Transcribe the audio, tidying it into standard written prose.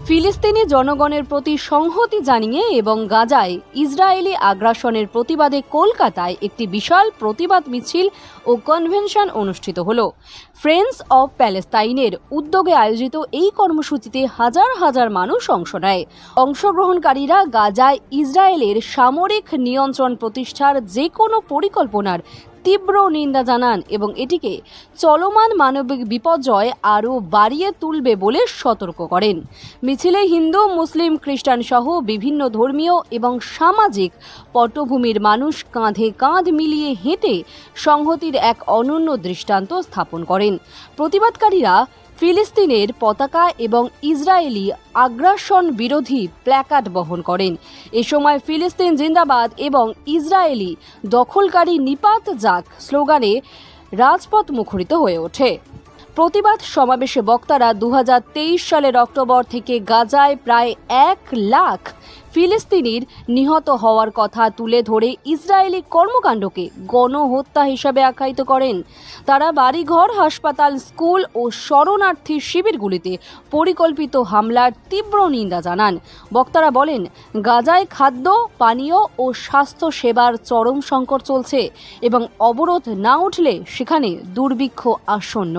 ফিলিস্তিনি জনগণের প্রতি সংহতি জানিয়ে এবং গাজায় ইসরায়েলি আগ্রাসনের প্রতিবাদে কলকাতায় একটি বিশাল প্রতিবাদ মিছিল ও কনভেনশন অনুষ্ঠিত হলো। ফ্রেন্ডস অব প্যালেস্তাইনের উদ্যোগে আয়োজিত এই কর্মসূচিতে হাজার হাজার মানুষ অংশ নেয়। অংশগ্রহণকারীরা গাজায় ইসরায়েলের সামরিক নিয়ন্ত্রণ প্রতিষ্ঠার যে কোনো পরিকল্পনার তীব্র নিন্দা জানান এবং এটিকে চলমান মানবিক বিপর্যয় আরও বাড়িয়ে তুলবে বলে সতর্ক করেন। মিছিলে হিন্দু, মুসলিম, খ্রিস্টান সহ বিভিন্ন ধর্মীয় এবং সামাজিক পটভূমির মানুষ কাঁধে কাঁধ মিলিয়ে হেঁটে সংহতির এক অনন্য দৃষ্টান্ত স্থাপন করেন। প্রতিবাদকারীরা ফিলিস্তিনের পতাকা এবং ইসরায়েলি আগ্রাসন বিরোধী প্ল্যাকার্ড বহন করেন। এ সময় ফিলিস্তিন জিন্দাবাদ এবং ইসরায়েলি দখলকারী নিপাত যাক স্লোগানে রাজপথ মুখরিত হয়ে ওঠে। প্রতিবাদ সমাবেশে বক্তারা 2023 সালের অক্টোবর থেকে গাজায় প্রায় 1 লাখ ফিলিস্তিনির নিহত হওয়ার কথা তুলে ধরে ইসরায়েলি কর্মকাণ্ডকে গণহত্যা হিসাবে আখ্যায়িত করেন। তারা বাড়িঘর, হাসপাতাল, স্কুল ও শরণার্থী শিবিরগুলিতে পরিকল্পিত হামলার তীব্র নিন্দা জানান। বক্তারা বলেন, গাজায় খাদ্য, পানীয় ও স্বাস্থ্য সেবার চরম সংকট চলছে এবং অবরোধ না উঠলে সেখানে দুর্ভিক্ষ আসন্ন।